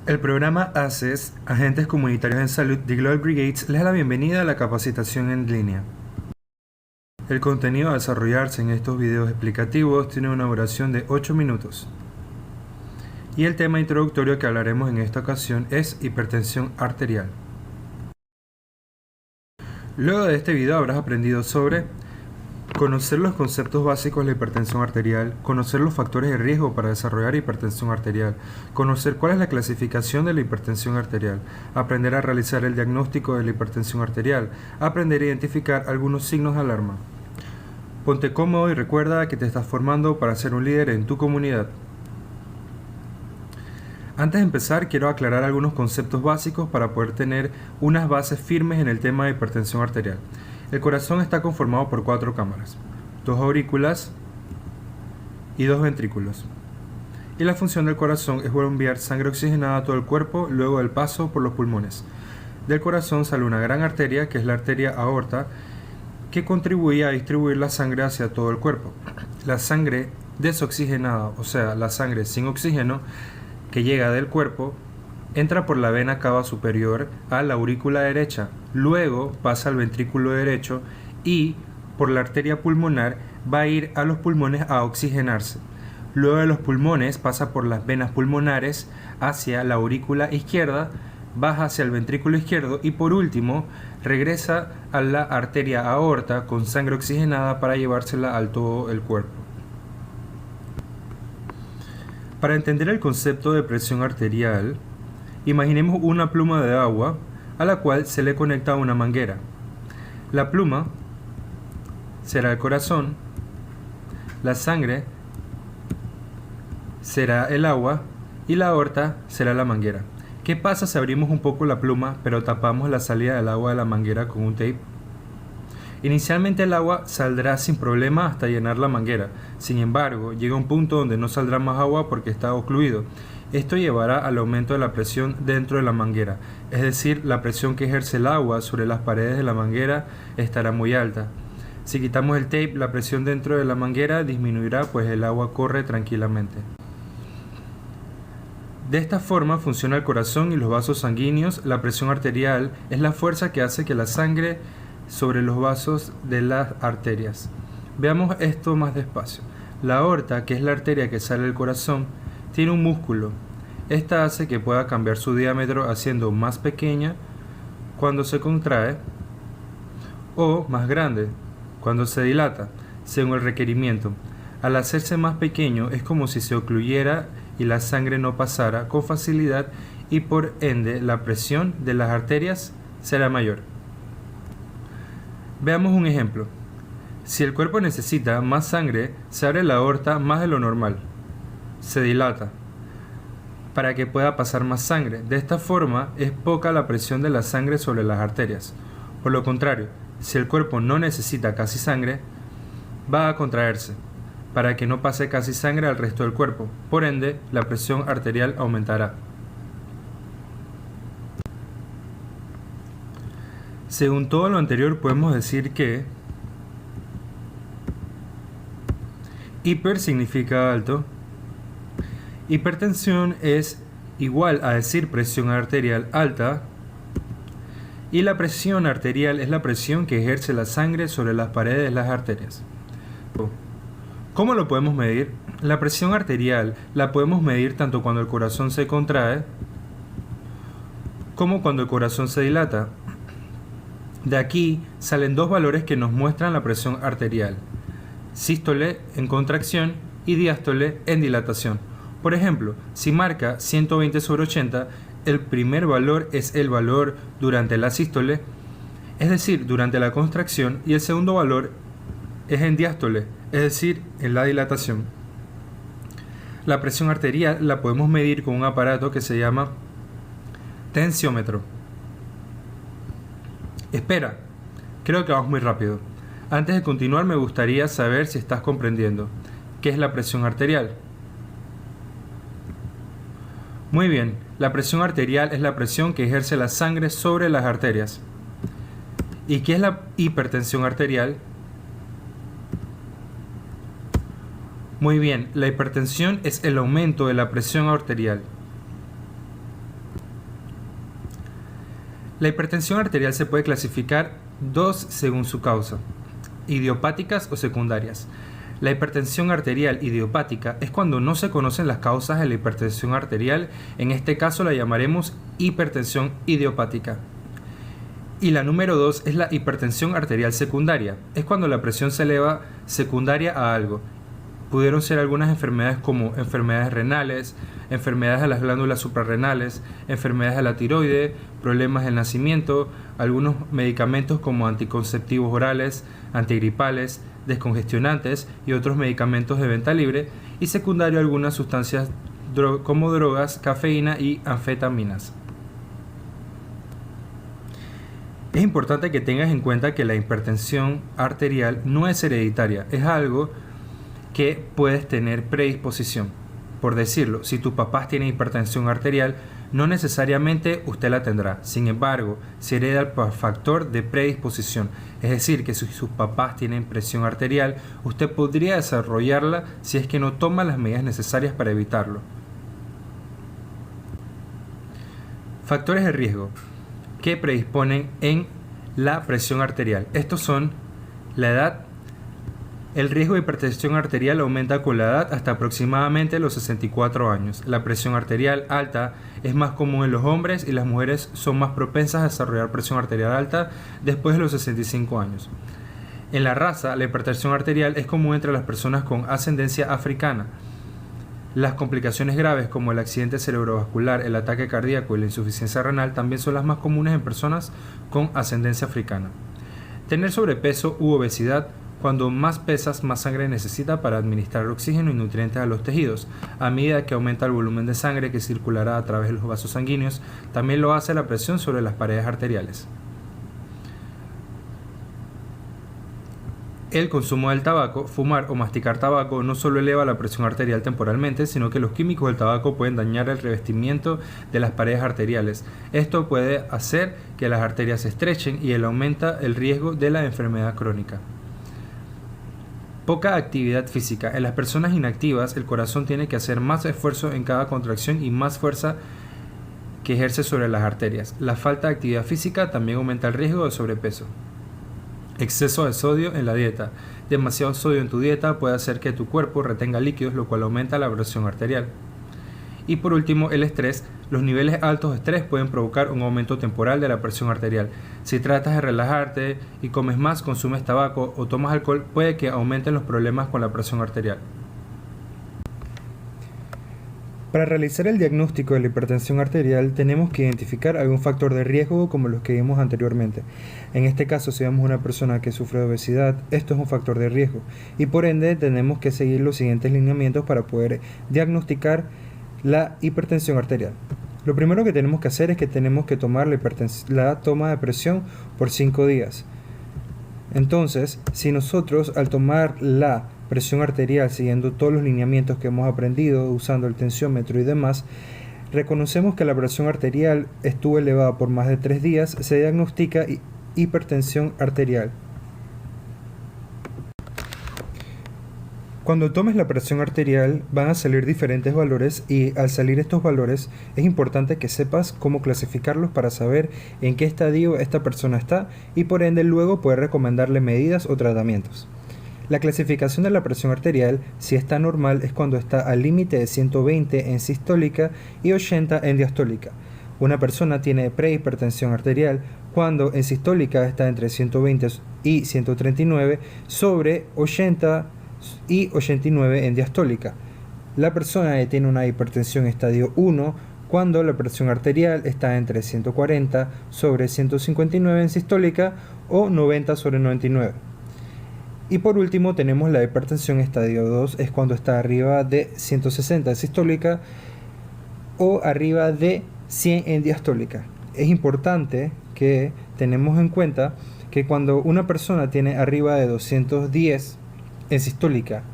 El programa ACES, Agentes Comunitarios en Salud de Global Brigades, les da la bienvenida a la capacitación en línea. El contenido a desarrollarse en estos videos explicativos tiene una duración de 8 minutos. Y el tema introductorio que hablaremos en esta ocasión es hipertensión arterial. Luego de este video habrás aprendido sobre conocer los conceptos básicos de la hipertensión arterial, conocer los factores de riesgo para desarrollar hipertensión arterial, conocer cuál es la clasificación de la hipertensión arterial, aprender a realizar el diagnóstico de la hipertensión arterial, aprender a identificar algunos signos de alarma. Ponte cómodo y recuerda que te estás formando para ser un líder en tu comunidad. Antes de empezar, quiero aclarar algunos conceptos básicos para poder tener unas bases firmes en el tema de hipertensión arterial. El corazón está conformado por 4 cámaras, 2 aurículas y 2 ventrículos. Y la función del corazón es enviar sangre oxigenada a todo el cuerpo luego del paso por los pulmones. Del corazón sale una gran arteria, que es la arteria aorta, que contribuye a distribuir la sangre hacia todo el cuerpo. La sangre desoxigenada, o sea, la sangre sin oxígeno, que llega del cuerpo, entra por la vena cava superior a la aurícula derecha, luego pasa al ventrículo derecho y por la arteria pulmonar va a ir a los pulmones a oxigenarse. Luego de los pulmones pasa por las venas pulmonares hacia la aurícula izquierda, baja hacia el ventrículo izquierdo y por último regresa a la arteria aorta con sangre oxigenada para llevársela al todo el cuerpo. Para entender el concepto de presión arterial, imaginemos una pluma de agua a la cual se le conecta una manguera. La pluma será el corazón, la sangre será el agua y la aorta será la manguera. ¿Qué pasa si abrimos un poco la pluma pero tapamos la salida del agua de la manguera con un tape? Inicialmente el agua saldrá sin problema hasta llenar la manguera. Sin embargo, llega un punto donde no saldrá más agua porque está ocluido. Esto llevará al aumento de la presión dentro de la manguera, es decir, la presión que ejerce el agua sobre las paredes de la manguera estará muy alta. Si quitamos el tape, la presión dentro de la manguera disminuirá, pues el agua corre tranquilamente. De esta forma funciona el corazón y los vasos sanguíneos. La presión arterial es la fuerza que hace que la sangre sobre los vasos de las arterias. Veamos esto más despacio. La aorta, que es la arteria que sale del corazón, tiene un músculo. Esta hace que pueda cambiar su diámetro haciendo más pequeña cuando se contrae o más grande cuando se dilata, según el requerimiento. Al hacerse más pequeño es como si se ocluyera y la sangre no pasara con facilidad y por ende la presión de las arterias será mayor. Veamos un ejemplo. Si el cuerpo necesita más sangre, se abre la aorta más de lo normal. Se dilata para que pueda pasar más sangre. De esta forma es poca la presión de la sangre sobre las arterias. Por lo contrario, si el cuerpo no necesita casi sangre, va a contraerse para que no pase casi sangre al resto del cuerpo. Por ende, la presión arterial aumentará. Según todo lo anterior, podemos decir que hiper significa alto, hipertensión es igual a decir presión arterial alta, y la presión arterial es la presión que ejerce la sangre sobre las paredes de las arterias. ¿Cómo lo podemos medir? La presión arterial la podemos medir tanto cuando el corazón se contrae como cuando el corazón se dilata. De aquí salen 2 valores que nos muestran la presión arterial: sístole en contracción y diástole en dilatación. Por ejemplo, si marca 120/80, el primer valor es el valor durante la sístole, es decir, durante la contracción, y el segundo valor es en diástole, es decir, en la dilatación. La presión arterial la podemos medir con un aparato que se llama tensiómetro. Espera, creo que vamos muy rápido. Antes de continuar me gustaría saber si estás comprendiendo. ¿Qué es la presión arterial? Muy bien, la presión arterial es la presión que ejerce la sangre sobre las arterias. ¿Y qué es la hipertensión arterial? Muy bien, la hipertensión es el aumento de la presión arterial. La hipertensión arterial se puede clasificar dos según su causa, idiopáticas o secundarias. La hipertensión arterial idiopática es cuando no se conocen las causas de la hipertensión arterial, en este caso la llamaremos hipertensión idiopática. Y la número 2 es la hipertensión arterial secundaria, es cuando la presión se eleva secundaria a algo. Pudieron ser algunas enfermedades como enfermedades renales, enfermedades de las glándulas suprarrenales, enfermedades de la tiroide, problemas del nacimiento, algunos medicamentos como anticonceptivos orales, antigripales, descongestionantes y otros medicamentos de venta libre, y secundario algunas sustancias como drogas, cafeína y anfetaminas. Es importante que tengas en cuenta que la hipertensión arterial no es hereditaria, es algo que puedes tener predisposición. Por decirlo, si tus papás tienen hipertensión arterial, no necesariamente usted la tendrá. Sin embargo, se hereda por factor de predisposición. Es decir, que si sus papás tienen presión arterial, usted podría desarrollarla si es que no toma las medidas necesarias para evitarlo. Factores de riesgo que predisponen en la presión arterial. Estos son la edad. El riesgo de hipertensión arterial aumenta con la edad hasta aproximadamente los 64 años. La presión arterial alta es más común en los hombres y las mujeres son más propensas a desarrollar presión arterial alta después de los 65 años. En la raza, la hipertensión arterial es común entre las personas con ascendencia africana. Las complicaciones graves como el accidente cerebrovascular, el ataque cardíaco y la insuficiencia renal también son las más comunes en personas con ascendencia africana. Tener sobrepeso u obesidad. Cuando más pesas, más sangre necesita para administrar oxígeno y nutrientes a los tejidos. A medida que aumenta el volumen de sangre que circulará a través de los vasos sanguíneos, también lo hace la presión sobre las paredes arteriales. El consumo del tabaco, fumar o masticar tabaco no solo eleva la presión arterial temporalmente, sino que los químicos del tabaco pueden dañar el revestimiento de las paredes arteriales. Esto puede hacer que las arterias se estrechen y aumenta el riesgo de la enfermedad crónica. Poca actividad física. En las personas inactivas, el corazón tiene que hacer más esfuerzo en cada contracción y más fuerza que ejerce sobre las arterias. La falta de actividad física también aumenta el riesgo de sobrepeso. Exceso de sodio en la dieta. Demasiado sodio en tu dieta puede hacer que tu cuerpo retenga líquidos, lo cual aumenta la presión arterial. Y por último, el estrés. Los niveles altos de estrés pueden provocar un aumento temporal de la presión arterial. Si tratas de relajarte y comes más, consumes tabaco o tomas alcohol, puede que aumenten los problemas con la presión arterial. Para realizar el diagnóstico de la hipertensión arterial tenemos que identificar algún factor de riesgo como los que vimos anteriormente. En este caso, si vemos una persona que sufre de obesidad, esto es un factor de riesgo y por ende tenemos que seguir los siguientes lineamientos para poder diagnosticar la hipertensión arterial. Lo primero que tenemos que hacer es que tenemos que tomar la toma de presión por 5 días. Entonces, si nosotros al tomar la presión arterial siguiendo todos los lineamientos que hemos aprendido usando el tensiómetro y demás, reconocemos que la presión arterial estuvo elevada por más de 3 días, se diagnostica hipertensión arterial. Cuando tomes la presión arterial van a salir diferentes valores y al salir estos valores es importante que sepas cómo clasificarlos para saber en qué estadio esta persona está y por ende luego poder recomendarle medidas o tratamientos. La clasificación de la presión arterial, si está normal, es cuando está al límite de 120 en sistólica y 80 en diastólica. Una persona tiene prehipertensión arterial cuando en sistólica está entre 120 y 139 sobre 80 y 89 en diastólica. La persona tiene una hipertensión estadio 1 cuando la presión arterial está entre 140 sobre 159 en sistólica o 90 sobre 99. Y por último tenemos la hipertensión estadio 2, es cuando está arriba de 160 en sistólica o arriba de 100 en diastólica. Es importante que tenemos en cuenta que cuando una persona tiene arriba de 210 en sistólica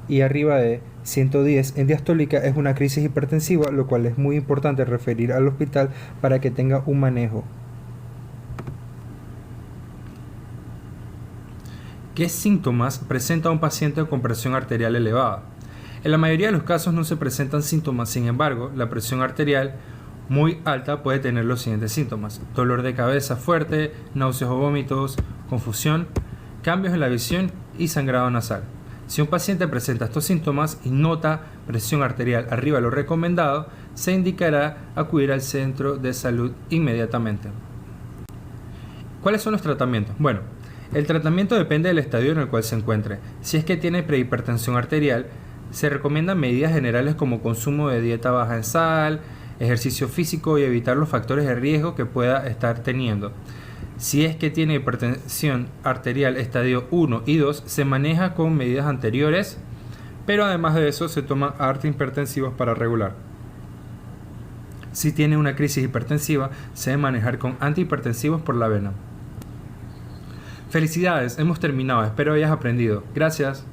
y arriba de 110 en diastólica es una crisis hipertensiva, lo cual es muy importante referir al hospital para que tenga un manejo. ¿Qué síntomas presenta un paciente con presión arterial elevada? En la mayoría de los casos no se presentan síntomas, sin embargo, la presión arterial muy alta puede tener los siguientes síntomas: dolor de cabeza fuerte, náuseas o vómitos, confusión, cambios en la visión y sangrado nasal. Si un paciente presenta estos síntomas y nota presión arterial arriba de lo recomendado, se indicará acudir al centro de salud inmediatamente. ¿Cuáles son los tratamientos? Bueno, el tratamiento depende del estadio en el cual se encuentre. Si es que tiene prehipertensión arterial, se recomiendan medidas generales como consumo de dieta baja en sal, ejercicio físico y evitar los factores de riesgo que pueda estar teniendo. Si es que tiene hipertensión arterial estadio 1 y 2, se maneja con medidas anteriores, pero además de eso se toman antihipertensivos para regular. Si tiene una crisis hipertensiva, se debe manejar con antihipertensivos por la vena. Felicidades, hemos terminado, espero hayas aprendido. Gracias.